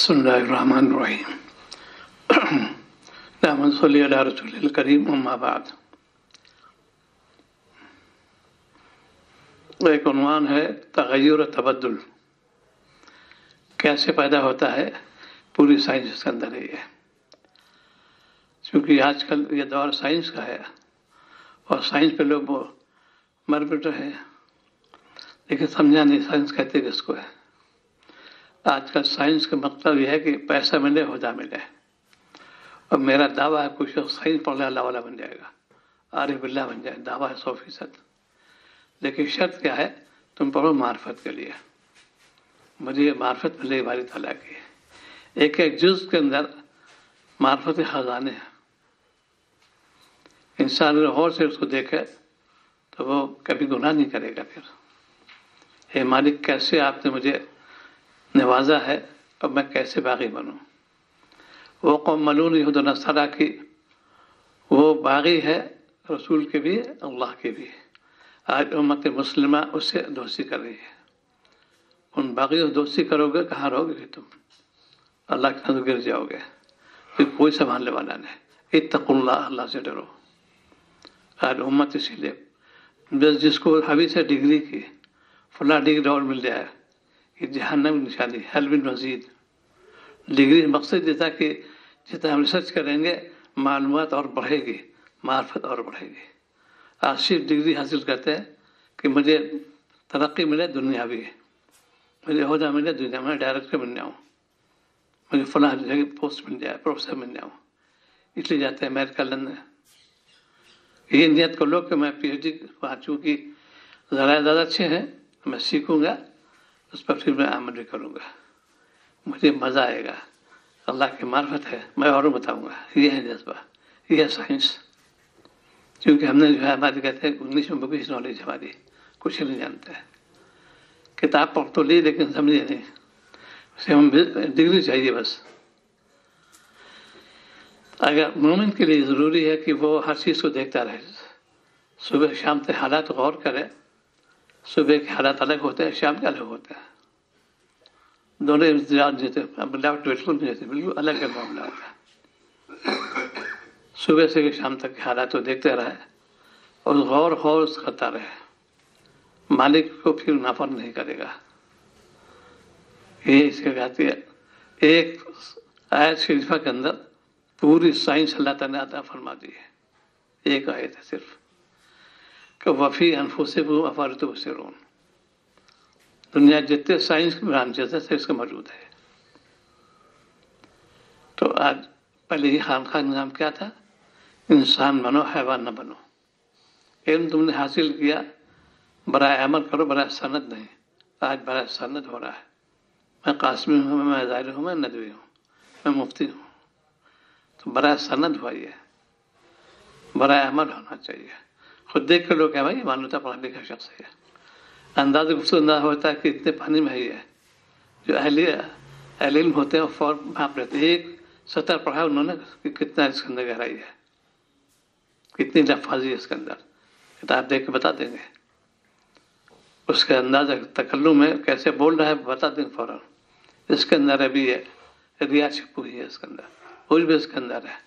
बिस्मिल्लाहिर्रहमानिर्रहीम। नहमदुहु व सल्ली अला रसूलिल करीम, अम्मा बाद। एक उन्वान है तग़य्युर तबद्दुल, कैसे पैदा होता है, पूरी साइंस इसके अंदर ही है। क्योंकि आजकल ये दौर साइंस का है और साइंस पे लोग मर पिट रहे हैं, लेकिन समझा नहीं साइंस कहते किसको है। आजकल साइंस का मतलब यह है कि पैसा मिले, होदा मिले। और मेरा दावा है कुछ साइंस पढ़ने अल्लाह वाला बन जाएगा, आरिफ बिल्लाह बन जाए, दावा है 100%। लेकिन शर्त क्या है, तुम पढ़ो मार्फत के लिए। मुझे मार्फत मिले बारी ताला की, एक एक जुज़ के अंदर मार्फत खजाने हैं। इंसान अगर गौर से उसको देखे तो वो कभी गुनाह नहीं करेगा। फिर हे मालिक, कैसे आपने मुझे नवाजा है और मैं कैसे बागी बनूं। वो कौम मलून यहूद नसरा की वो बागी है, रसूल के भी अल्लाह के भी। आज उम्मत मुस्लिमा उससे दोस्ती कर रही है। उन बागी से दोस्ती करोगे, कहाँ रहोगे फिर तुम? अल्लाह के नजर गिर जाओगे, फिर कोई संभालने वाला नहीं। इत्तकुल्लाह, अल्लाह से डरो। आज उम्मत इसीलिए बस जिसको हवी से डिग्री की फला डिग्री और मिल जाए, ये जहन्नम की निशानी, हल बिन मजीद। डिग्री मकसद देता कि जितना हम रिसर्च करेंगे मालूमात और बढ़ेगी, मार्फत और बढ़ेगी। आज सिर्फ डिग्री हासिल करते हैं कि मुझे तरक्की मिले दुनियावी, मुझे ओहदा मिले दुनिया में, डायरेक्टर बन जाऊँ, मुझे फला जगह पोस्ट मिल जाए, प्रोफेसर बन जाऊँ, इसलिए जाते हैं अमेरिका, लंदन। ये नियत कर लो कि मैं PhD वहाँ, चूँकि ज़्यादा अच्छे हैं, मैं सीखूँगा, उस पर फिर मैं अमल भी करूँगा, मुझे मज़ा आएगा। अल्लाह की मार्फत है, मैं और बताऊँगा। ये है जज्बा, ये है साइंस। क्योंकि हमने जो है, हमारी कहते हैं 19 में बुकिश नॉलेज, हमारी कुछ नहीं जानते हैं। किताब पढ़ तो ली लेकिन समझे नहीं, उसे हम डिग्री चाहिए बस। अगर मोमिन के लिए ज़रूरी है कि वो हर चीज़ को देखता रहे, सुबह शाम तक हालात गौर करे। सुबह के हालात अलग होते हैं, शाम के अलग होते हैं, दोनों इंतजार देते हैं। बिल्कुल नहीं देते, बिल्कुल अलग का मामला होता है। सुबह से शाम तक के हालात को देखते रहे और गौर करता रहे, मालिक को फिर नाफर नहीं करेगा। ये इसके कहती है एक आयत शरीफा के अंदर पूरी साइंस अल्लाह ताला ने अता फरमा दी है। एक आयत है सिर्फ कि वफ़ी अनफुसिकुम अफ़ला तुबसिरून। दुनिया जितने साइंस के ब्रांचेस है इसका मौजूद है। तो आज पहले ही खानका का निज़ाम क्या था, इंसान बनो, हैवान न बनो। इल्म तुमने हासिल किया, बराए अमल करो, बराए सनद नहीं। आज बराए सनद हो रहा है। मैं कासिमी हूँ, मैं ज़ाहिर हूँ, मैं नदवी हूँ, मैं मुफ्ती हूँ। तो बराए सनद हुआ, ये बराए अमल होना चाहिए। खुद देख कर लोग क्या भाई मानवता पढ़ा लिखा शख्स है, अंदाज़ गुफ्तगू अंदाज होता है कि इतने पानी में ही है। जो अहले इल्म होते हैं फौर भाप लेते हैं। एक सतर पढ़ा उन्होंने कि कितना इसके अंदर गहराई है, कितनी लफाजी है इसके अंदर, किताब देख के बता देंगे। उसके अंदाज़ तकल्लुम में कैसे बोल रहा है बता देंगे फौरन। इसके अंदर अभी है रिया छिपी हुई है, इसके अंदर कुछ भी इसके अंदर है।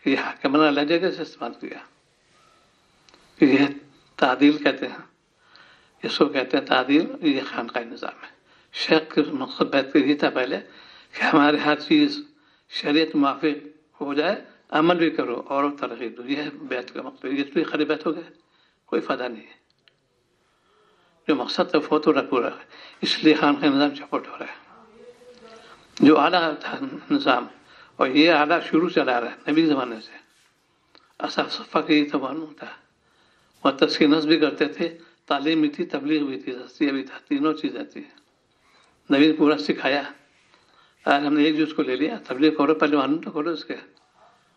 ये हाकिमाना लहजे से इस्तेमाल किया। ये तादील कहते हैं, इसको कहते हैं तादील। ये खानका निज़ाम है। शेख के मकसद बैत ये था पहले कि हमारे हर चीज़ शरीयत मुआफिक हो जाए, अमल भी करो और तरक्की दो। यह बैत का मकसद। ये तो खरी बैत हो गए, कोई फ़ायदा नहीं है। जो मकसद है वो तो पूरा है, इसलिए खानका निज़ाम चौपट हो रहा है। जो आला था निज़ाम, और ये आला शुरू चला रहा है नबी ज़माने से। असफ सफ़ा की तो मालूम था, वह तस्कीनस भी करते थे, तालीम भी थी, तबलीग भी थी, दस्तिया भी था, तीनों चीज़ें थी। नबी ने पूरा सिखाया। आज हमने एक जुज़ को ले लिया, तबलीग करो, पहले मालूम तो करो इसके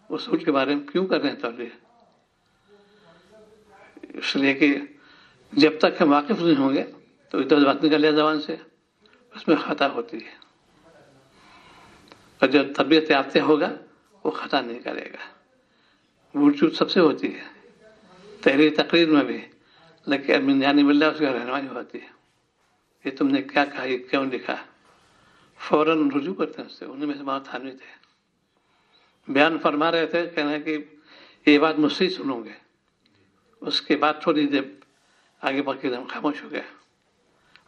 उसूल के बारे में, क्यों कर रहे हैं तबलीग। इसलिए कि जब तक हम वाकिफ़ नहीं होंगे तो इधर बात निकल जाए ज़बान से, उसमें ख़ता होती है। और जब तबीयत याफ्ता होगा वो ख़ता नहीं करेगा। भूल चूक सबसे होती है, तहरीर तकरीर में भी, लेकिन जानी मिल्ला उसका रहनुमाई होती है। ये तुमने क्या कहा, ये क्यों लिखा, फौरन रुजू करते हैं उससे। उन्हीं में से मौलाना थानवी थे, बयान फरमा रहे थे, कहना कि ये बात मुझसे ही सुनोगे। उसके बाद थोड़ी देर आगे बढ़ के एकदम खामोश हो गया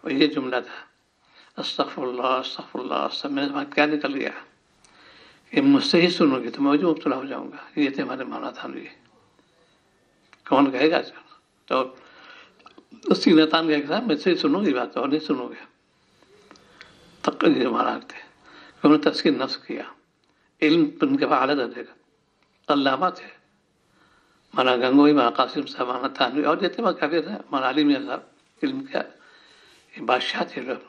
और ये जुमला था, अस्तगफिरुल्लाह अस्तगफिरुल्लाह। सब मेरे दिमाग क्या निकल गया कि मुझसे ही सुनोगे तो मैं मुब्तला हो जाऊंगा। ये थे हमारे मौलाना थानवी। कौन कहेगा? तो सीने तान गया कि साहब मुझसे ही सुनोगी बात और नहीं सुनोगे। तक महाराज थे, उन्होंने तस्कीन नफ्स किया। इल्म उनके पास आला दर्जे का अल्लामा थे, माना गंगोई, माना कासिम साहब, माना थानवी और जितने वहाँ काफी थे, माना अली मियाँ साहब। इल्म का बादशाह थे लोग,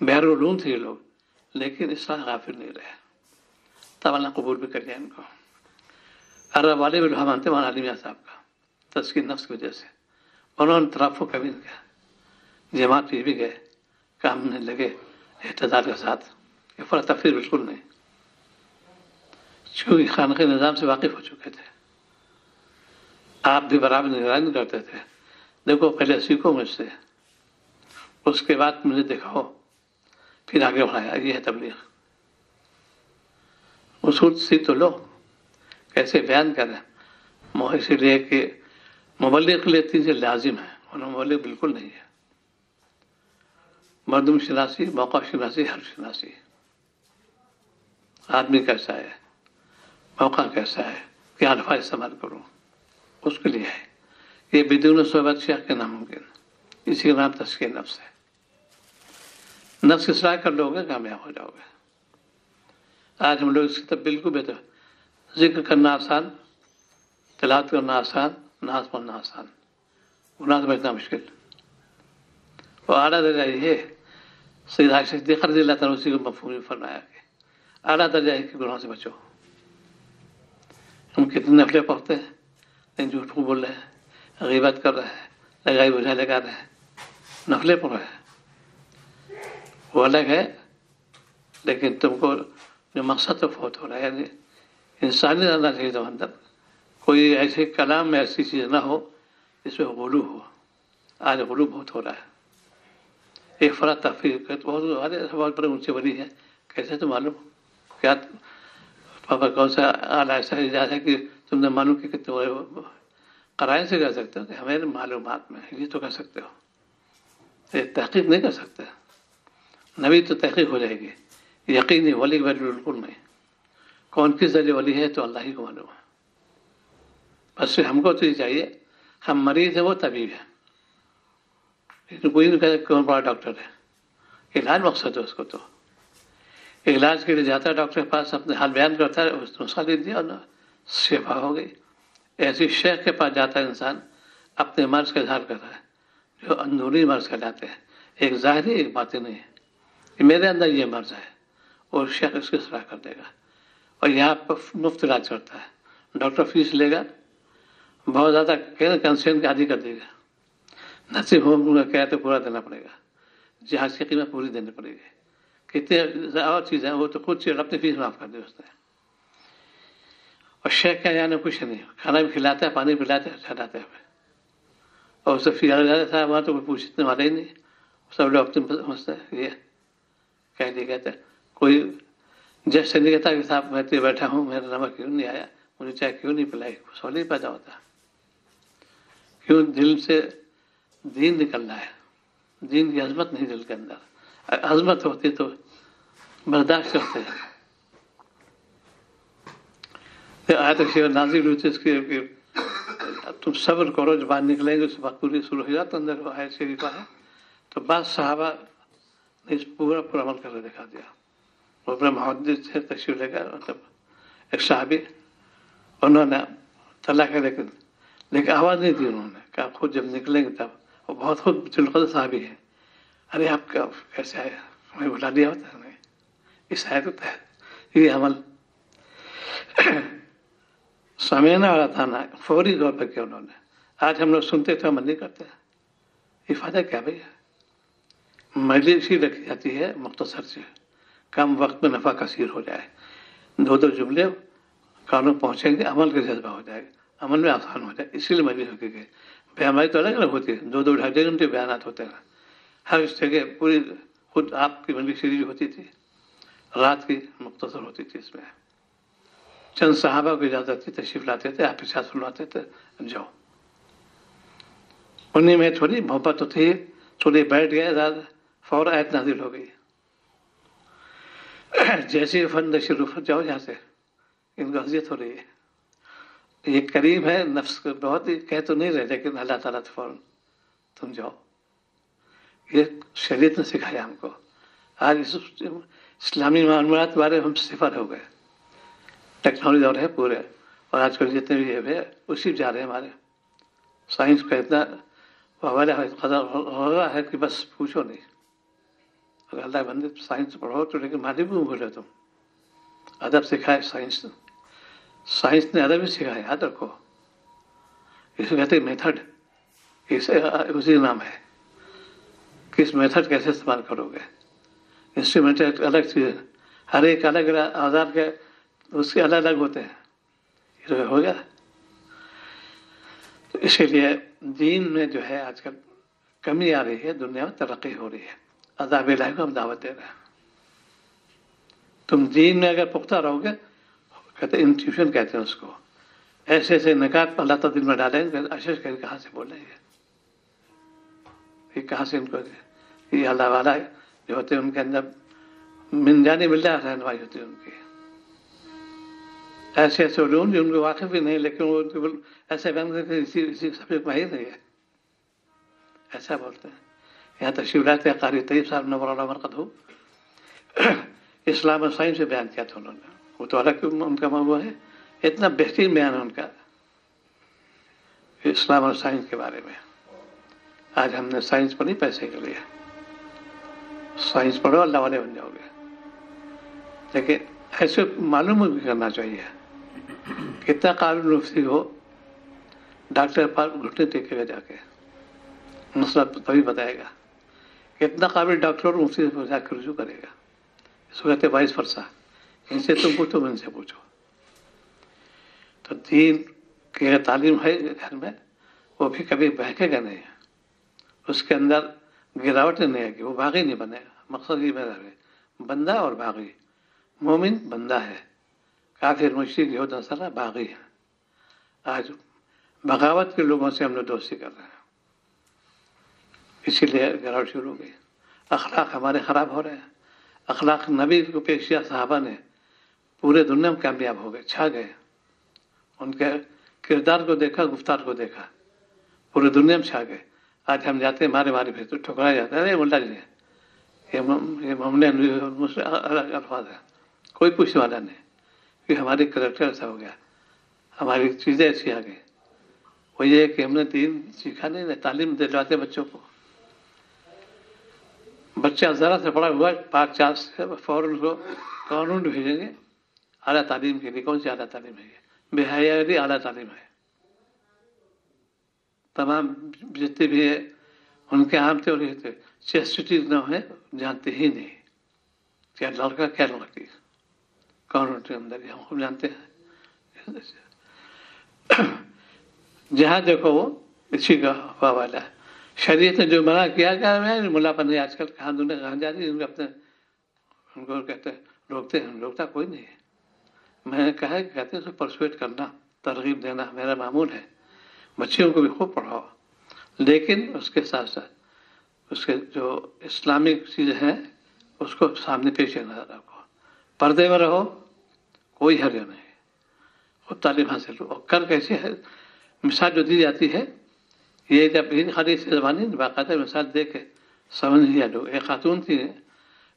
बहरुलूम थे ये लोग, लेकिन इस्लाम गाफिल नहीं रहे। तब अल्लाह कबूल भी कर लिया इनको। अरब वाले भी लोहा मानते माना अली मियाँ साहब का, तस्कीन नफ्स की वजह से। उन्होंने तरफ़ो कभी नहीं किया, जमात भी गए, काम में लगे इक़्तिदार के साथ, अफरा तफरीर बिल्कुल नहीं, चूँकि खानक़ी निज़ाम से वाकिफ़ हो चुके थे। आप भी बराबर निगरानी करते थे, देखो पहले सीखो मुझसे, उसके बाद मुझे दिखाओ, फिर आगे बढ़ाया। ये है तबलीग। उसूल सीख तो लो, कैसे बयान करें। इसीलिए कि मुबल्लिग के लिए तीन चीज़ लाजिम है, और मुबल्लिग बिल्कुल नहीं है। मर्दम शनासी, मौका शनासी, हर शनासी। आदमी कैसा है, मौका कैसा है, क्या अल्फाज इस्तेमाल करूँ, उसके लिए है। ये बिदून सोहबत शेख के नामुमकिन। इसी का नाम तस्कीन नफ्स है। नफ्स की इस्लाह कर लोगे, कामयाब हो जाओगे। आज हम लोग इसकी तब बिल्कुल बेहतर, जिक्र करना आसान, तिलावत करना आसान, नाज पढ़ना आसान, गुनाह से बचना मुश्किल। वो आला दर्जा ये सैयदा सिद्दीक़ा रज़ियल्लाहु अन्हा उसी को मफ़हूम फरमाया कि आला दर्जा है कि गुनाह से बचो। हम कितने नफले पढ़ते हैं, लेकिन झूठ को बोल रहे हैं, गीबत कर रहे हैं, लगाई बुझाई लगा रहे हैं, नफले पढ़ रहे हैं, वो अलग है। लेकिन तुमको जो मकसद तो फौत हो रहा है, यानी इंसानी रहना चाहिए तो अंदर कोई ऐसे कलाम में ऐसी चीज़ ना हो जिसमें गुलू हो। आज गुलू बहुत हो रहा है। एक फरा तफरीर बहुत बड़े ऊंचे बड़ी है, कैसे तो मालूम क्या पापा कौन सा आला ऐसा इजाज़ है कि तुमने मालूम कि कितने कराए से कर सकते हो कि हमें मालूमात में ये तो कर सकते हो, ये तहकीक नहीं कर सकते। नबी तो तहकीक हो जाएगी, यकीनी वली की वैल्यू बिल्कुल नहीं। कौन किस जरिए वली है तो अल्लाह ही को मालूम है। बस हमको तो ये चाहिए, हम मरीज है वो तबीब है, लेकिन कोई नहीं कहता कौन बड़ा डॉक्टर है। इलाज मकसद है उसको, तो इलाज के लिए जाता है डॉक्टर के पास, अपने हाल बयान करता है, उसने नुस्खा लिख दिया ना, शिफा हो गई। ऐसी शेख के पास जाता है इंसान, अपने मर्ज का इजहार करता है, जो अंदरूनी मर्ज कहलाते हैं, एक ज़ाहिरी एक बातिनी है कि मेरे अंदर ये मर्ज है, और शेख इसकी सलाह कर देगा। और यहाँ पर मुफ्त इलाज करता है, डॉक्टर फीस लेगा बहुत ज़्यादा, कंसेंट आदि कर देगा। नसीब होगा क्या तो पूरा देना पड़ेगा, जहाज की कीमत पूरी देनी पड़ेगी। कितने और चीज़ें वो तो खुद से अपनी फीस माफ़ कर दे उसने। और शेख का जाने कुछ नहीं, खाना भी खिलाता है, पानी पिलाते हैं, चलाते हैं, और उससे फीस जाता है वहाँ तो कोई पूछने वाला ही नहीं। सब लोग अपने समझते हैं, ये कह दिया कहते हैं। कोई जैसे नहीं कहता कि साहब मैं तो बैठा हूँ, मेरा नमक क्यों नहीं आया, मुझे चाय क्यों नहीं पिलाई, सवाल ही पैदा होता। क्यों? दिल से दीन निकल रहा है, दीन की अजमत नहीं दिल के अंदर। अजमत होती तो बर्दाश्त करते हैं। आयत शेर नाज़िल हुई थी इसकी, तुम सब्र करो, जब बाहर निकलेंगे उसके बाद पूरी शुरू हो जाता अंदर आयत शरीफा है। तो बाद सहाबा ने इस पूरा पर अमल करके दिखा दिया। वो अपने मुहद्दिस से तशरीफ लेकर, मतलब एक साहबी, उन्होंने तला के लेकिन आवाज़ नहीं दी उन्होंने, कहा खुद जब निकलेंगे तब। वो बहुत खुद जुल्क़द साहबी है, अरे आपका कैसे आया, हमें बुला दिया होता है। इस आयत के तहत ये अमल समझना वाला था ना, फौरी तौर पर किया उन्होंने। आज हम लोग सुनते थे, अमल नहीं करते। ये फायदा क्या भैया? मजलिस ही रखी जाती है मुख्तसर से, कम वक्त में नफ़ा कसीर हो जाए, दो दो जुमले कानों पहुँचेंगे, अमल का जज्बा हो जाएगा, अमल में आसान हो जाए। इसीलिए मजलिस रखी गई। बयान तो अलग अलग होती है, दो दो ढाई घंटे बयान होते हैं हर जगह। पूरी खुद आपकी मजलिस सीरीज होती थी, رات کی مختصر ہوتی تھی، اس میں چند صحابہ کو اجازت تھی، تشریف لاتے تھے، آپ ارشاد سنواتے تھے، جاؤ. انہیں میں تھوڑی محبت تو تھی، تھوڑی بیٹھ گئے، فوراً آیت نازل ہو گئی، جیسے فن شروف جاؤ یہاں سے، ان کو اذیت ہو رہی ہے. یہ قریب ہے نفس کو، بہت ہی کہہ تو نہیں رہے، لیکن اللہ تعالیٰ تو فوراً تم جاؤ. یہ شریعت نے سکھایا ہم کو. آج اسلامی معلومات بارے ہم صفر ہو گئے، ٹیکنالوجی اور ہے پورے، اور آج کل جتنے بھی ہے اسی جا رہے ہیں. ہمارے سائنس کا اتنا حوالہ ہو رہا ہے کہ بس پوچھو نہیں. اگر اللہ بندے سائنس پڑھو تو، لیکن مالی بھی بولے تم. ادب سکھائے سائنس، سائنس نے ادب ہی سکھایا، یاد رکھو. اس کو کہتے میتھڈ، اسی نام ہے. کس میتھڈ کیسے استعمال کرو گے. انسٹرومنٹ الگ چیز ہے، ہر ایک الگ الگ آزار کے اس کے الگ الگ ہوتے ہیں. یہ ہو گیا. تو اسی لیے دین میں جو ہے آج کل کمی آ رہی ہے، دنیا میں ترقی ہو رہی ہے. عذاب الہی کو ہم دعوت دے رہے ہیں. تم دین میں اگر پختہ رہو گے، کہتے ہیں انٹیوشن کہتے ہیں اس کو، ایسے ایسے نکات اللہ تعالیٰ دل میں ڈالیں گے، اشش کر کہاں سے بولیں گے، یہ کہاں سے ان کو، یہ اللہ والا جو ہوتے ہیں ان کے اندر من جانے ملتا ہے، رہنمائی ہوتی ہے ان کی. ایسے ایسے علوم جو ان کو واقف بھی نہیں، لیکن وہ ایسے اسی سب ماہر نہیں ہے، ایسا بولتے ہیں. یہاں تشریف لاتے ہیں قاری طیب صاحب نور اللہ مرقد ہو، اسلام اور سائنس سے بیان کیا تھا انہوں نے. وہ تو الگ ان کا موضوع ہے، اتنا بہترین بیان ہے ان کا اسلام اور سائنس کے بارے میں. آج ہم نے سائنس پڑھی پیسے کے لیے، سائنس پڑھو اللہ والے بن جاؤ گے، لیکن ایسے معلوم بھی کرنا چاہیے. کتنا قابل مفتی ہو، ڈاکٹر پر گھٹنے ٹیکے گا جا کے، مسئلہ تبھی بتائے گا. کتنا قابل ڈاکٹر اور مفتی سے جا کے رجوع کرے گا. اس کو کہتے وائس ورثہ، ان سے تم پوچھو، ان سے پوچھو. تو دین کی اگر تعلیم ہے گھر میں، وہ بھی کبھی بہکے گا نہیں، اس کے اندر گراوٹ نہیں آئے گی، وہ باغی نہیں بنے گا. مقصد یہ میرا ہے، بندہ اور باغی. مومن بندہ ہے، کافر مشرک یہود نصارہ باغی ہے. آج بغاوت کے لوگوں سے ہم لوگ دوستی کر رہے ہیں، اسی لیے گراوٹ شروع ہو گئی. اخلاق ہمارے خراب ہو رہے ہیں. اخلاق نبی کو پیش کیا صحابہ نے، پورے دنیا میں کامیاب ہو گئے، چھا گئے. ان کے کردار کو دیکھا، گفتار کو دیکھا، پورے دنیا میں چھا گئے. آج ہم جاتے ہیں مارے مارے پھر ٹھکرایا جاتا ہے، ارے ملا جی یہ الگ الفاظ ہے، کوئی پوچھنے والا نہیں، کہ ہماری کریکٹر ایسا ہو گیا، ہماری چیزیں ایسی آ گئی. وہ یہ کہ ہم نے دین سیکھا نہیں، تعلیم دلواتے بچوں کو. بچہ ذرا سے پڑا ہوا پاک چار سے فوراً کو قانون بھیجیں گے اعلیٰ تعلیم کے لیے. کون سی اعلیٰ تعلیم ہے یہ؟ بے حیائی اعلیٰ تعلیم ہے. تمام جتنے بھی ہے ان کے عام تھے اور یہ تھے، چیسٹی نہ ہے، جانتے ہی نہیں کیا لڑکا کیا لڑکی. قانون کے اندر ہم خود جانتے ہیں، جہاں دیکھو وہ اسی کا حوالہ ہے. شریعت نے جو منع کیا ملا پن آج کل کہاں دنیا کہاں جا رہی ہے، اپنے ان کو کہتے ہیں روکتے ہیں، روکتا کوئی نہیں ہے. میں نے کہا کہ کہتے ہیں اسے پرسویٹ کرنا، ترغیب دینا میرا معمول ہے. بچیوں کو بھی خوب پڑھاؤ، لیکن اس کے ساتھ ساتھ اس کے جو اسلامک چیزیں ہیں اس کو سامنے پیش نظر رکھو. پردے میں رہو، کوئی حرج نہیں، خود تعلیم حاصل ہو. اور کر کیسے ہے، مثال جو دی جاتی ہے، یہ جب خالی زبانی باقاعدہ مثال دے کے سمجھ لیا لوگ. ایک خاتون تھی،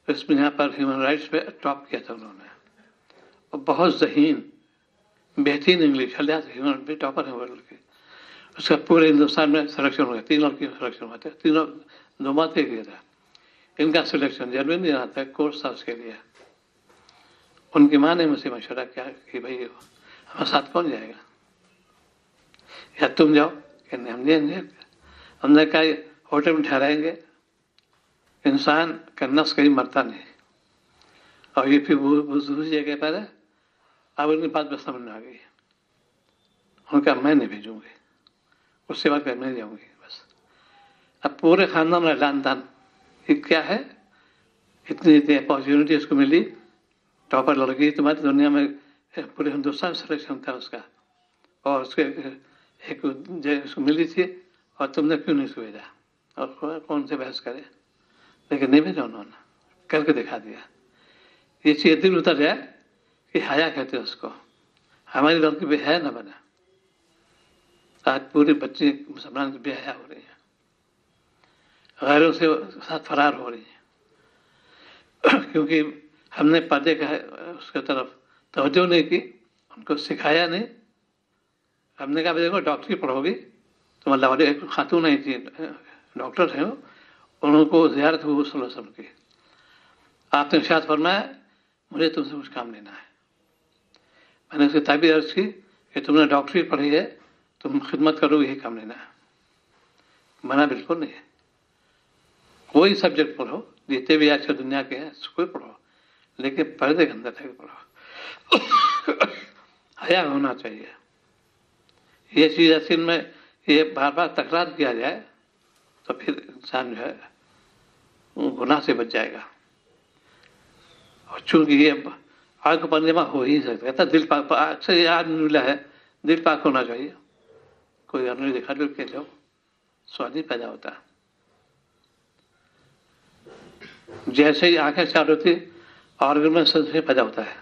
اس میں یہاں پر ہیومن رائٹس پہ ٹاپ کیا تھا انہوں نے، اور بہت ذہین بہترین انگلش، ہیومن بھی ٹاپر ہے ورلڈ کی. اس کا پورے ہندوستان میں سلیکشن ہو گیا، 3 لڑکی سلیکشن ہوتے، تینوں دو ماتے کیا تھا. ان کا سلیکشن جنوین نہیں رہا تھا، کورس تھا اس کے لیے. ان کی ماں نے مجھ سے مشورہ کیا کہ بھائی ہمارے ساتھ کون جائے گا، یا تم جاؤ. کہ ہم نے کہا ہوٹل میں ٹھہرائیں گے، انسان کا نفس کہیں مرتا نہیں. اور یہ پھر دوسری جگہ پر ہے. اب ان کی بات بس سمجھ میں آ گئی. ان کا میں نہیں بھیجوں گی، اس سے بعد میں جاؤں گی بس. اب پورے خاندان میں لان تان، یہ کیا ہے، اتنی اپارچونیٹی اس کو ملی टॉपर लड़की तुम्हारी दुनिया में पूरे हिंदुस्तान सिलेक्शन था उसका, और उसके एक उसको मिली थी और तुमने क्यों नहीं भेजा, और कौन से बहस करे, लेकिन नहीं भेजा उन्होंने, करके दिखा दिया। ये चीज दिल उतर जाए कि हया कहते हैं उसको, हमारी लड़की बेहया न बना। आज पूरे बच्चे मुसलमान की बेहया हो रही है, गैरों से साथ फरार हो रही है, क्योंकि हमने पर्दे का उसके तरफ तवज्जो नहीं की, उनको सिखाया नहीं। हमने कहा देखो डॉक्टरी पढ़ोगी तो मतलब एक खातून नहीं थी, डॉक्टर हैं वो, उनको ज़ियारत हुई सल्लल्लाहु अलैहि वसल्लम की। आपने इरशाद फरमाया मुझे तुमसे कुछ काम लेना है। मैंने उसकी ताबीर अर्ज की कि तुमने डॉक्टरी पढ़ी है, तुम खिदमत करो, यही काम लेना है। मना बिल्कुल नहीं है, कोई सब्जेक्ट पढ़ो, जितने भी आजकल दुनिया के हैं कोई पढ़ो, लेकिन पर्दे के अंदर तक पढ़ो। हया होना चाहिए। ये चीज़ असल में ये बार बार तकरार किया जाए तो फिर इंसान जो है गुनाह से बच जाएगा। और चूंकि ये आग पर हो ही सकता है, दिल पाक अक्सर ये आज मिला है, दिल पाक होना चाहिए। कोई अनु दिखा दो के जो स्वाद ही पैदा होता है। जैसे ही आंखें चालू होती ऑर्गन में संशय पैदा होता है।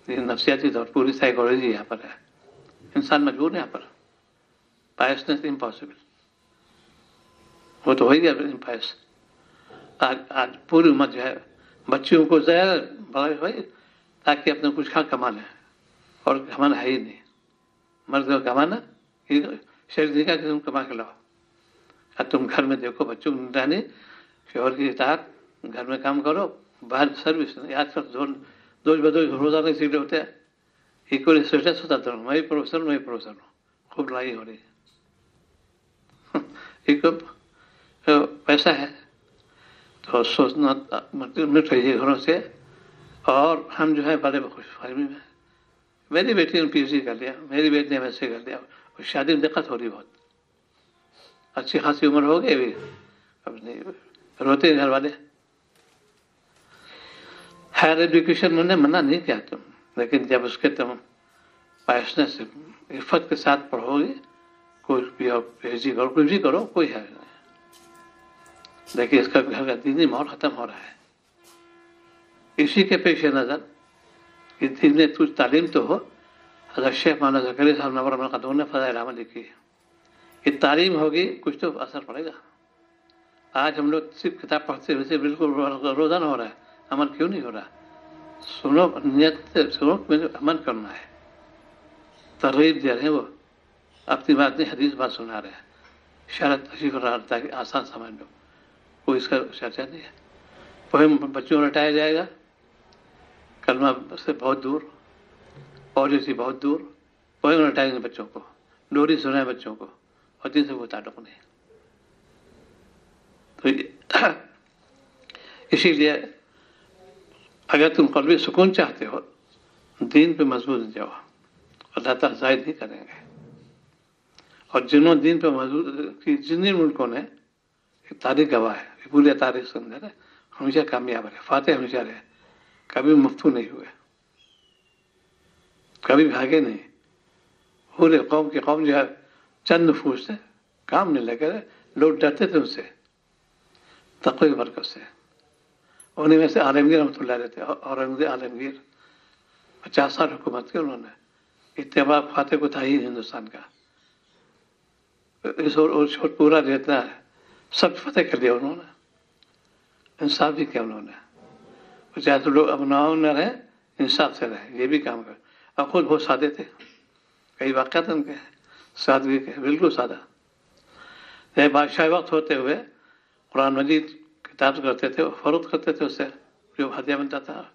ये नफ्सियाती तौर पूरी साइकोलॉजी यहाँ पर है। इंसान मजबूर है यहाँ पर, पायसनेस इम्पॉसिबल, वो तो हो ही गया इम्पायस। आज पूरी उम्र जो है बच्चियों को ज़्यादा बड़ा भाई ताकि अपने कुछ खा कमा लें, और कमाना है ही नहीं। मर्द को कमाना शरीर दिखा कि तुम कमा के लाओ। अब तुम घर में देखो बच्चों को निगरानी, शोहर की इताअत, घर में काम करो, बाहर सर्विस। आजकल दोज बदोज रोज़ाना नहीं सीधे होते हैं, इक्वल स्टेटस होता था, मैं प्रोफेसर हूँ, खूब लड़ाई हो रही है। एक पैसा है तो सोचना मिट रही है घरों से, और हम जो है बड़े खुशफहमी में। मेरी बेटी ने पीएचडी कर लिया, मेरी बेटी ने वैसे कर लिया, और शादी में दिक्कत हो रही बहुत, अच्छी खासी उम्र हो गई अभी, अब नहीं रोते घर वाले। हायर एजुकेशन उन्होंने मना नहीं किया तुम, लेकिन जब उसके तुम पायसनेस से इफ़त के साथ पढ़ोगे, कोई भी पीएचडी करो, कुछ भी करो, कोई है नहीं। देखिए इसका घर का दीनी माहौल खत्म हो रहा है। इसी के पेश नज़र कि दीन कुछ तालीम तो हो। हज़रत शेख मौलाना ज़करिया साहब नवर क़दूम ने फ़ज़ाइल अमल लिखी है कि तालीम होगी कुछ तो असर पड़ेगा। आज हम लोग सिर्फ किताब पढ़ते वैसे बिल्कुल रोज़ाना हो रहा है, अमल क्यों नहीं हो रहा? सुनो, नियत से सुनो, मुझे अमल करना है। तरगीब दे रहे हैं वो, अपनी बात नहीं हदीस बात सुना रहे हैं, शरत तशरीफ रहा ताकि आसान समझ लो। कोई इसका चर्चा नहीं है। पोएम बच्चों को रटाया जाएगा, कलमा से बहुत दूर, और जैसी बहुत दूर, पोएम रटाएंगे बच्चों को, डोरी सुनाए बच्चों को, और दिन से वो ताल्लुक नहीं। तो इसीलिए अगर तुम कल्बी सुकून चाहते हो, दीन पे मजबूत जाओ, अल्लाह ताला ज़ाहिर नहीं करेंगे। और जिन्होंने दीन पे मजबूत की, जिन मुल्कों ने, तारीख गवाह है, पूरी तारीख समझे ना, हमेशा कामयाब रहे, फातेह हमेशा रहे, कभी मुफ्तू नहीं हुए, कभी भागे नहीं। पूरे कौम की कौम जो है चंद नफूस से काम नहीं लगे, लोग डरते थे उनसे, तक़वा बरकत से। उन्हीं में से आलमगीर रहमतुल्लाह अलैह थे, औरंगज़ेब आलमगीर 50 साल हुकूमत की उन्होंने, इत्तेफाक फातेह को था ही हिंदुस्तान का। इस और पूरा रहता है, सब फतेह कर दिया उन्होंने, इंसाफ भी किया उन्होंने। चाहे तो लोग अपनाओ न रहे, इंसाफ से रहे, ये भी काम कर। और खुद बहुत सादे थे, कई वाक़यात उनके सादगी के, बिल्कुल सादा। जब बादशाह वक्त होते हुए कुरान मजीद किताब करते थे, फरोख्त करते थे, उससे जो हदिया बनता था,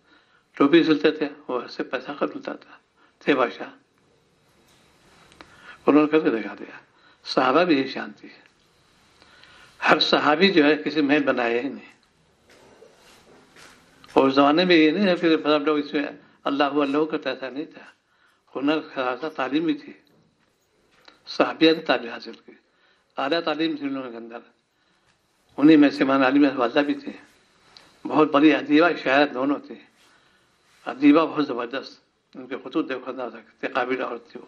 टोपी सिलते थे, वो उससे पैसा खर्च मिलता था, थे बादशाह। उन्होंने करके दिखा दिया। सहाबा भी यही शांति है। हर सहाबी जो है किसी महल बनाया ही नहीं, और उस जमाने में ये नहीं है फिर सब लोग इसमें अल्लाह अल्लाह करता, ऐसा नहीं था। हुनर खासा तालीम भी थी, सहाबिया ने तालीम हासिल की, आला तालीम थी उन लोगों के अंदर। उन्हीं में से मान आलिम वाला भी थे, बहुत बड़ी अदीबा शायर दोनों थे। ادیبہ بہت زبردست، ان کے خطوط دیکھا تھا، کتنے قابل عورت تھی وہ،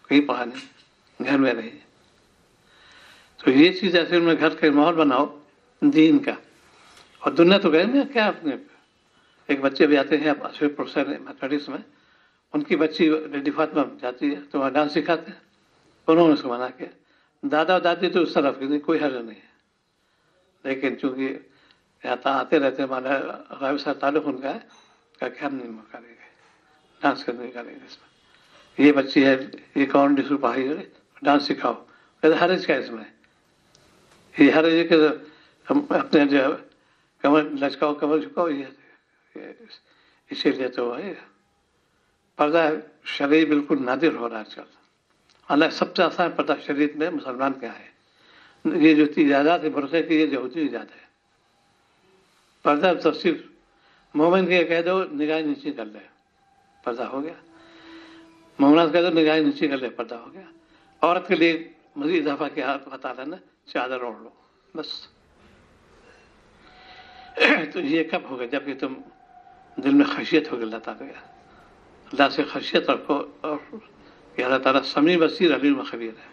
کہیں پڑھا نہیں، گھر میں رہی. تو یہ چیز ایسے ان میں گھر کا ماحول بناؤ دین کا. اور دنیا تو گئے میں کیا، اپنے ایک بچے بھی آتے ہیں اب پروفیسر ہیں میتھمیٹکس میں، ان کی بچی لیڈی فاطمہ جاتی ہے تو وہاں ڈانس سکھاتے ہیں، انہوں نے اس کو منع کیا. دادا دادی تو اس طرف کی کوئی حرج نہیں ہے، لیکن چونکہ یہاں آتے رہتے ہیں، ہمارا غائب صاحب تعلق ان کا ہے، کہا کہ ہم نہیں کریں گے، ڈانس کرنے کریں گے اس میں. یہ بچی ہے، یہ کون ڈسو پڑھائی ہے، ڈانس سکھاؤ. حرج کا اس میں یہ حرج ہے کہ ہم اپنے جو کمر لچکاؤ، کمر جھکاؤ، یہ اسی لیے تو ہے پردہ شرعی بالکل نادر ہو رہا ہے آج کل. حالانکہ سب سے آسان پردہ شریعت میں مسلمان کیا ہے، یہ جو ایجادات ہے برقعے کی، یہ یہودی ایجاد ہے. پردہ تو صرف مومن کے کہہ دو نگاہ نیچی کر لے پردہ ہو گیا، مومنات کہہ دو نگاہ نیچی کر لے پردہ ہو گیا. عورت کے لیے مزید اضافہ کیا بتا رہا نا، چادر اوڑھ لو بس. تو یہ کب ہوگا؟ جب کہ تم دل میں خشیت ہوگی اللہ تعالیٰ کا، اللہ سے خشیت رکھو، اور کہ اللہ تعالیٰ سمیع بصیر علیم و خبیر ہے.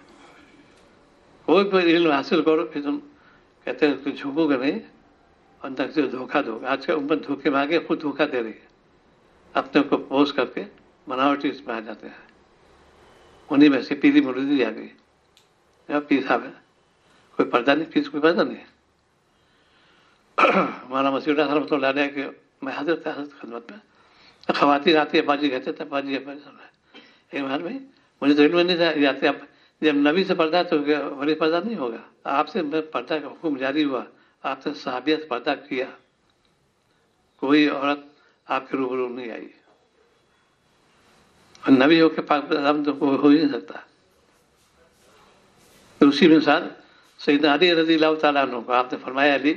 کوئی بھی علم حاصل کرو کہ تم کہتے ہیں کہ جھوکو گے نہیں، اندر سے دھوکہ دو گے. آج کل امت دھوکے میں آگے خود دھوکہ دے رہی ہے، اپنے کو پوز کر کے بناوٹی اس میں آ جاتے ہیں. انہیں میں سے پیری مریدی آ گئی، پیر صاحب ہے، کوئی پردہ نہیں، پیس کوئی پردہ نہیں. ہمارا مسیح اللہ رحمۃ اللہ علیہ کہ میں حضرت خدمت میں خواتین آتی ہے، باجی کہتے تھے، باجی ہے ایک بار میں مجھے تو علم نہیں تھا. جاتے اب جب نبی سے پردہ تو ولی پردہ نہیں ہوگا. آپ سے پردہ کا حکم جاری ہوا، آپ نے صحابیت پردہ کیا، کوئی عورت آپ کے روبرو نہیں آئی. اور نبی ہو کے پاک تو ہو ہی نہیں سکتا. اسی مثال سیدنا علی رضی اللہ تعالیٰ عنہ کو آپ نے فرمایا، علی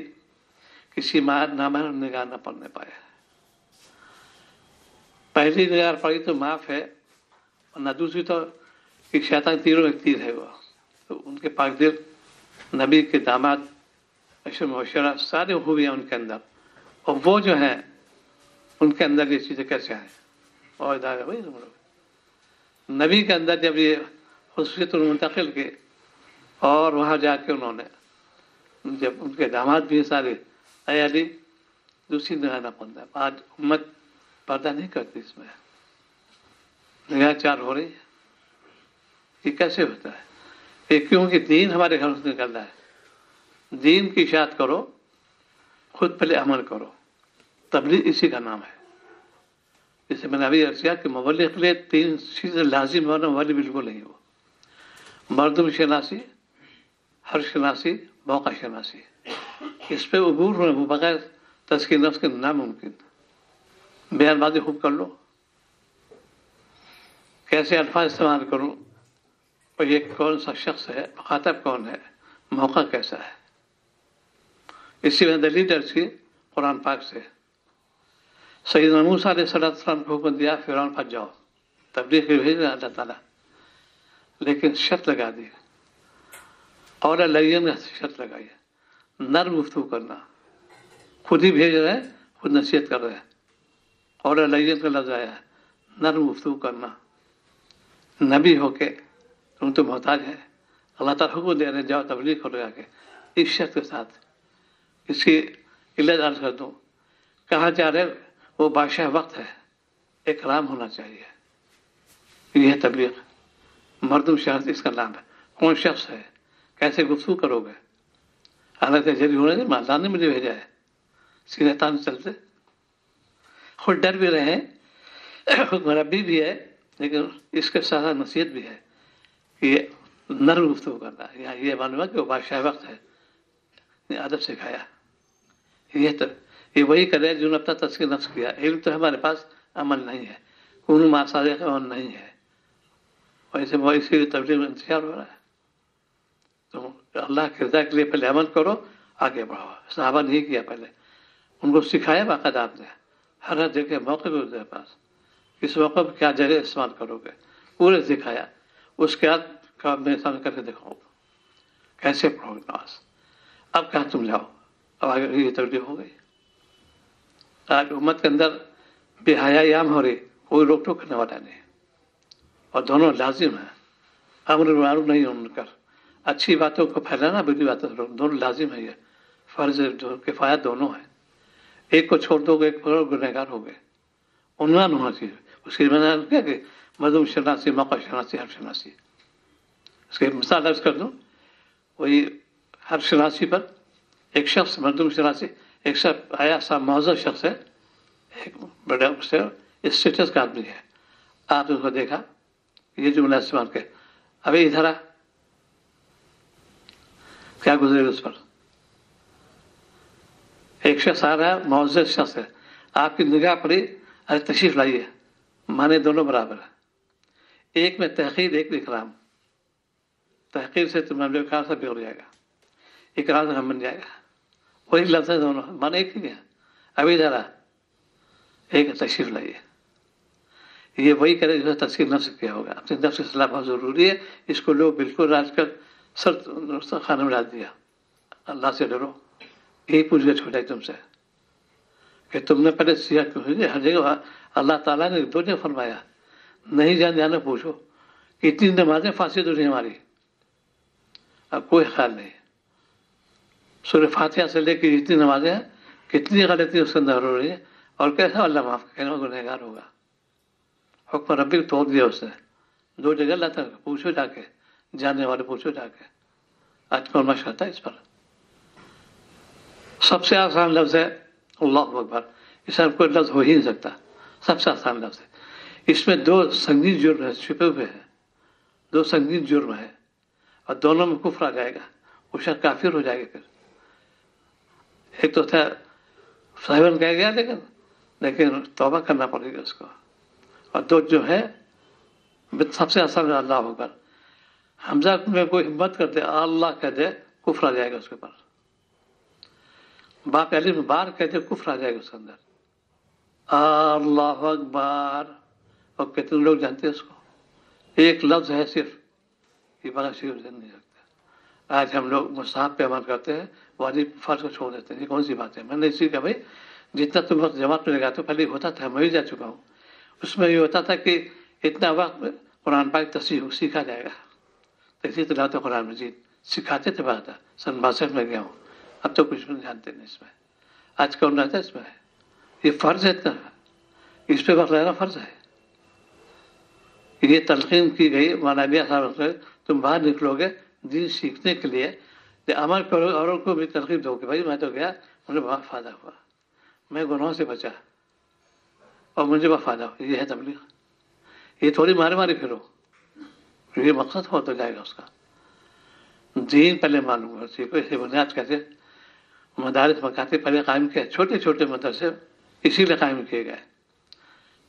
کسی نامحرم نگاہ نہ پڑنے پائے. پہلی نگاہ پڑی تو معاف ہے، اور نہ دوسری تو کہ شیطان تیروں ایک تیر ہے وہ. تو ان کے پاک دل نبی کے داماد عشر معاشرہ سارے خوبیاں ان کے اندر، اور وہ جو ہیں ان کے اندر یہ چیزیں کیسے آئیں. اور بھائی نبی کے اندر جب یہ خصوصیت منتقل کی، اور وہاں جا کے انہوں نے جب ان کے داماد بھی سارے، اے علی دوسری نگاہ نہ پڑنا. آج امت پردہ نہیں کرتی، اس میں نگاہ چار ہو رہی ہے. یہ کیسے ہوتا ہے؟ یہ کیونکہ دین ہمارے گھروں سے نکل رہا ہے. دین کی اشاعت کرو، خود پہلے عمل کرو. تبلیغ اسی کا نام ہے. جیسے میں نے ابھی عرض کیا کہ مبلغ کے لیے 3 چیزیں لازم ہونا والی بالکل نہیں ہو: مردم شناسی، ہر شناسی، موقع شناسی. اس پہ عبور ہونا وہ بغیر تزکیہ نفس کے ناممکن. بیان بازی خوب کر لو، کیسے الفاظ استعمال کروں، اور یہ کون سا شخص ہے، مخاطب کون ہے، موقع کیسا ہے. اسی میں دلیل درج کی قرآن پاک سے. سیدنا موسیٰ علیہ السلام کو حکم دیا فرعون پر جاؤ، تبلیغ کے بھیج رہا اللہ تعالیٰ، لیکن شرط لگا دی، اور لین نے شرط لگائی، نرم گفتگو کرنا. خود ہی بھیج رہے ہیں، خود نصیحت کر رہے ہیں، اور لین کا لفظ آیا ہے، نرم گفتگو کرنا. نبی ہو کے تم تو محتاج ہے، اللہ تعالیٰ حکم دے رہے ہیں جاؤ تبلیغ کرو جا کے. اس شرط کے ساتھ اس کی علت عرض کر دوں، کہاں جا رہے وہ بادشاہ وقت ہے، اکرام ہونا چاہیے. یہ ہے تبلیغ. مردم شخص اس کا نام ہے. کون شخص ہے، کیسے گفتگو کرو گے. حالانکہ جری ہونے سے مالدار نے مجھے بھیجا ہے، سیدھے تان چلتے، خود ڈر بھی رہے ہیں، خود مربی بھی ہے، لیکن اس کے ساتھ نصیحت بھی ہے کہ یہ نرم گفتگو کرنا ہے. یہاں یہ معلوم ہے کہ وہ بادشاہ وقت ہے، ادب سکھایا. یہ وہی کرے جنہوں نے اپنا تزکیہ نفس کیا. علم تو ہمارے پاس، عمل نہیں ہے. کونوا مع الصادقین عمل نہیں ہے. ویسے وہ اسی لیے تبلیغ میں انتشار ہو رہا ہے. تو اللہ کے رضا کے لیے پہلے عمل کرو، آگے بڑھو. صحابہ نہیں کیا، پہلے ان کو سکھایا باقاعدہ آپ نے. ہر جگہ موقع بھی ہوتے پاس، اس موقع پہ کیا جگہ استعمال کرو گے پورے سکھایا. اس کے بعد کام میں سامنے کر کے دکھاؤ کیسے پڑھو گے نماز. اب کہاں تم جاؤ، اب آگے یہ تبلیغ ہو گئی. آج امت کے اندر بے حیائی عام ہو رہی، کوئی روک ٹوک کرنے والا نہیں، اور دونوں لازم ہیں، امر معروف نہیں منکر، اچھی باتوں کو پھیلانا، بری باتوں کو روکنا، دونوں لازم ہے، یہ فرض کفایت دونوں ہے، ایک کو چھوڑ دو گے ایک اور گنہگار ہو گئے، عنوان ہونا چاہیے، اس کی بنا کیا کہ مردم شناسی، موقع شناسی، ہر شناسی، اس کی مثال عرض کر دوں، وہی ہر شناسی پر ایک شخص مردم شناسی، ایک شخص آیا سا معذر شخص ہے، ایک بڑا اس سے اسٹیٹس کا آدمی ہے، آپ نے اس کو دیکھا، یہ جملہ استعمال کے ابھی ادھر آ، کیا گزرے اس پر؟ ایک شخص آ رہا ہے، معذر شخص ہے، آپ کی نگاہ پڑی، ارے تشریف لائیے، مانے دونوں برابر ہے، ایک میں تحقیر، ایک اکرام، تحقیر سے تمہارے اکرام سے بگڑ جائے گا، اکرام سے ہم بن جائے گا، وہی لفظ ہے دونوں، مانے ایک ہی ہے، ابھی ذرا ایک تشریف لائیے، یہ وہی کرے جو تسکین نفس کیا ہوگا، اپنے نفس کی اصلاح بہت ضروری ہے، اس کو لوگ بالکل آج کل سر خانے میں ڈال دیا، اللہ سے ڈرو، یہی پوچھ گچھ ہو جائے تم سے کہ تم نے پہلے سیاح کیوں، ہر جگہ اللہ تعالیٰ نے دو نے فرمایا، نہیں جانا پوچھو، اتنی نمازیں فاسد ہو رہی ہماری، اب کوئی خیال نہیں، سورہ فاتحہ سے لے کے جتنی نمازیں ہیں، کتنی غلطی اس کے اندر ہو رہی ہے، اور کیسا اللہ معاف کہنا گنہگار ہوگا، حکم ربی کو توڑ دیا اس نے، دو جگہ اللہ تعالیٰ پوچھو جا کے، جاننے والے پوچھو جا کے، آج کل مشق آتا ہے اس پر، سب سے آسان لفظ ہے اللہ اکبر، اس میں کوئی لفظ ہو ہی نہیں سکتا، سب سے آسان لفظ ہے، اس میں دو سنگین جرم ہے، چھپے ہوئے ہیں، دو سنگین جرم ہے، اور دونوں میں کفر آ جائے گا، وہ شخص کافر ہو جائے گا، پھر ایک تو تھا صاحبن کہہ گیا لیکن توبہ کرنا پڑے گا اس کو، اور دو جو ہے سب سے آسان ہے اللہ اکبر، حمزہ میں کوئی ہمت کر دے اللہ کہہ دے، کفر آ جائے گا اس کے اوپر، با پہلے میں بار کہتے کفر آ جائے گا اس کے اندر، اللہ اکبر، اور کتنے لوگ جانتے ہیں اس کو، ایک لفظ ہے صرف، یہ بڑا شریف نہیں سکتا، آج ہم لوگ مصحف پہ عمل کرتے ہیں، واجب فرض کو چھوڑ دیتے ہیں، یہ کون سی بات ہے؟ میں نے اسی کا بھائی جتنا تم وقت جماعت میں لگاتے ہو، پہلے ہوتا تھا، میں بھی جا چکا ہوں، اس میں یہ ہوتا تھا کہ اتنا وقت قرآن پاک تصحیح سیکھا جائے گا، تفسیر تلاوت قرآن مجید سکھاتے تھے، بات سن 62 میں گیا ہوں، اب تو کچھ بھی نہیں جانتے نہیں اس میں، آج کون رہتا ہے اس میں، یہ فرض ہے، اتنا اس پہ وقت لینا فرض ہے، یہ تلقین کی گئی مولوی صاحب سے، تم باہر نکلو گے دین سیکھنے کے لیے، عمل کرو، اوروں کو بھی ترغیب دو کہ بھائی میں تو گیا، مجھے بہت فائدہ ہوا، میں گناہوں سے بچا اور مجھے بہت فائدہ ہوا، یہ ہے تبلیغ، یہ تھوڑی مارے مارے پھرو، یہ مقصد ہو تو جائے گا اس کا، دین پہلے معلوم ہے، سیکھو، اسے بنیاد کیسے مدارس مکاتب پہلے قائم کیا، چھوٹے چھوٹے مدرسے اسی لیے قائم کیے گئے،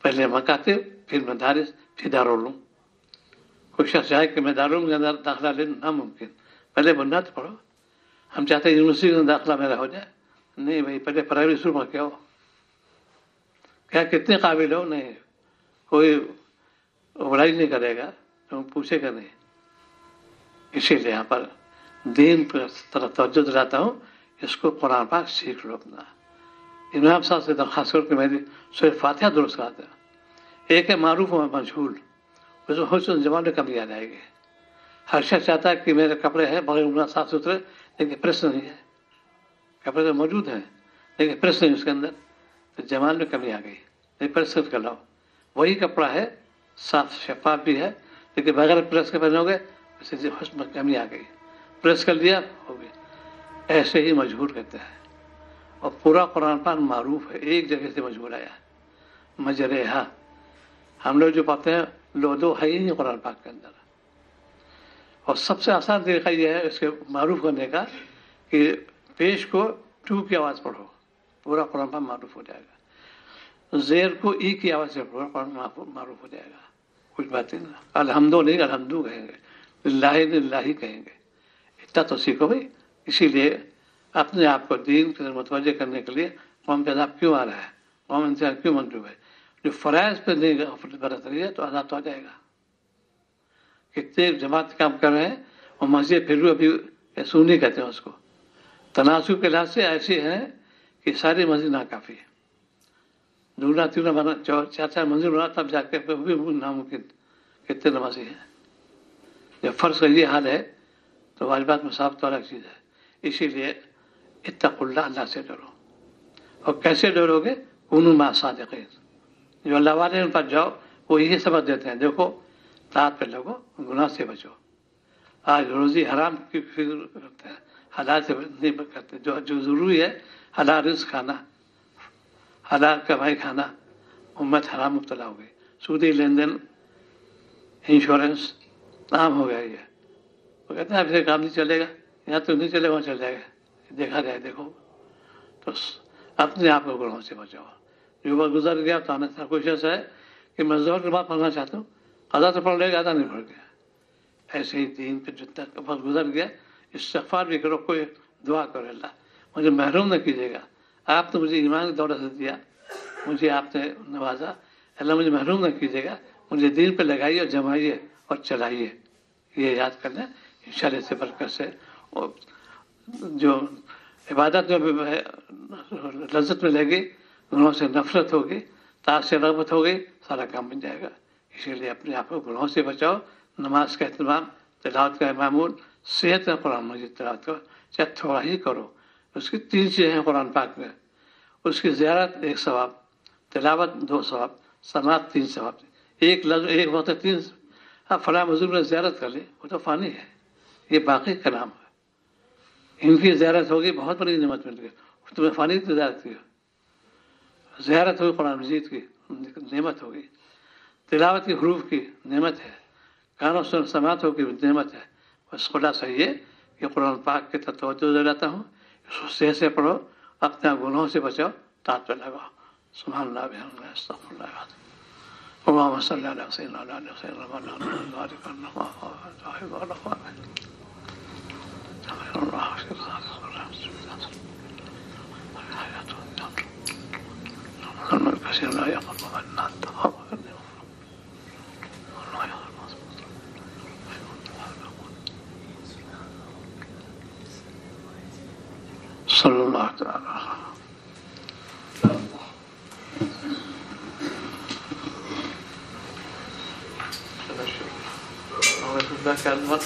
پہلے مکاتب، پھر مدارس، پھر دارالعلوم، کوئی شخص چاہے کہ میں دارالعلوم کے اندر داخلہ لینا ناممکن، پہلے بنیاد پڑھو، ہم چاہتے ہیں یونیورسٹی میں داخلہ میرا ہو جائے، نہیں بھائی پہلے پرائمری اسکول میں کیا ہو، کیا کتنے قابل ہو، نہیں کوئی بڑائی نہیں کرے گا، تم پوچھے گا نہیں، اسی لیے یہاں پر دین پر طرف توجہ دلاتا ہوں، اس کو قرآن پاک سیکھ لو اپنا، امام صاحب سے درخواست کر کے میری سورہ فاتحہ درست کرا دیں، ایک ہے معروف و مجہول، اس میں حسن زبان میں کمی آ جائے گی، ہر شخص چاہتا ہے کہ میرے کپڑے ہیں بڑے عمرہ صاف ستھرے، لیکن پریس نہیں ہے، کپڑے تو موجود ہیں لیکن پریس نہیں اس کے اندر، تو جمال میں کمی آ گئی، نہیں پریس کر لاؤ، وہی کپڑا ہے صاف شفاف بھی ہے، لیکن بغیر پریس کے پہنو گے اسے حسن میں کمی آ گئی، پریس کر لیا ہو گئی، ایسے ہی مجہور کہتے ہیں، اور پورا قرآن پاک معروف ہے، ایک جگہ سے مجہور آیا مجرحہ، ہم لوگ جو پڑھتے ہیں لودو ہے ہی نہیں قرآن پاک کے اندر، اور سب سے آسان طریقہ یہ ہے اس کے معروف کرنے کا کہ پیش کو ٹو کی آواز پڑھو، پورا قرآن پاک معروف ہو جائے گا، زیر کو ای کی آواز سے پڑھو، قرآن معروف ہو جائے گا، کچھ باتیں الحمدو نہیں الحمدو کہیں گے، اللہ اللہ کہیں گے، اتنا تو سیکھو بھائی، اسی لیے اپنے آپ کو دین کی طرف متوجہ کرنے کے لیے قوم پہ عذاب کیوں آ رہا ہے، قوم انتظار کیوں منظور ہے، جو فرائض پہ نہیں غفلت برت رہی ہے تو عذاب تو آ جائے گا، کتنے جماعت کام کر رہے ہیں اور مسجد پھر بھی ابھی سنی کہتے ہیں اس کو، تناسب کے لحاظ سے ایسے ہیں کہ ساری مسجد ناکافی ہے، दुगना तिगुना बना 4 मंजिल बना तब जाके भी नामुमकिन, कितने नमाजी हैं। जब फर्ज का ये हाल है तो वाजिबात में साफ तो अलग चीज़ है। इसीलिए इत्तकुल्लाह, अल्लाह से डरो। और कैसे डरोगे? कुनू मा सादिकीन, जो अल्लाह वाले उन पर जाओ वो यही सबक देते हैं, देखो ताक़त पे लगो, गुनाह से बचो। आज रोज़ी हराम की फिक्र करते हैं, हलाल से नहीं करते। जो ज़रूरी है हलाल रिज़्क़ खाना, हलाल कमाई खाना, उम्मत हराम मुब्तला हो गई। सूदी लेन देन, इंश्योरेंस आम हो गया ये। वो कहते हैं आपसे काम नहीं चलेगा, यहाँ तो नहीं चलेगा, वहाँ चल जाएगा। देखा जाए, देखो तो अपने आप को गुनाहों से बचाओ। जो वक्त गुजर गया तो आने से कोशिश है कि मैं ज़ोहर के बाद पढ़ना चाहता हूँ, क़ज़ा तो पढ़ लेगा, आधा नहीं पढ़ गया। ऐसे ही दीन पे जितना वक्त गुजर गया, इस्तिग़फ़ार भी करो, कोई दुआ करो, अल्लाह मुझे महरूम न कीजिएगा। आपने मुझे ईमान की दौलत से दिया, मुझे आपने नवाजा, अल्लाह मुझे महरूम न कीजिएगा, मुझे दीन पे लगाइए और जमाइए और चलाइए। ये याद करना इंशाअल्लाह से बरकत से। और जो इबादत में लज्जत में लगी, गुनाहों से नफरत होगी, ताक़त से रग़बत होगी, सारा काम बन जाएगा। इसीलिए अपने आप को गुनाहों से बचाओ। नमाज का एहतमाम, तिलावत का मामूल, सेहत में कुरान मजीद तिलावत करो, चाहे थोड़ा ही करो। उसकी 3 चीज़ें हैं कुरान पाक में। उसकी ज़ियारत 1 सवाब, तिलावत 2 सवाब, समात 3 सवाब। एक लफ्ज़ एक वक्त 3। हाँ, फलां बुज़ुर्ग ने ज़ियारत कर ली, वो तो फ़ानी है, ये बाकी कलाम है। इनकी ज़ियारत होगी, बहुत बड़ी नेमत मिल गई। तुम्हें फ़ानी की ज़ियारत की, ज़ियारत होगी कुरान मजीद की, नेमत होगी। तिलावत की हरूफ की नेमत है, कानों से समात होगी नेमत है। बस खुलासा ये कि कुरान पाक के तवज्जो दिलाता हूँ, इसको सही से पढ़ो, अपने गुनाहों से बचाओ, ताक़त पे लगाओ। सुभानअल्लाह बिहम्दिही, अस्तग़फिरुल्लाह। अल्लाहुम्मा सल्लि अला सय्यिदिना सल्लल्लाहु तआला। Allah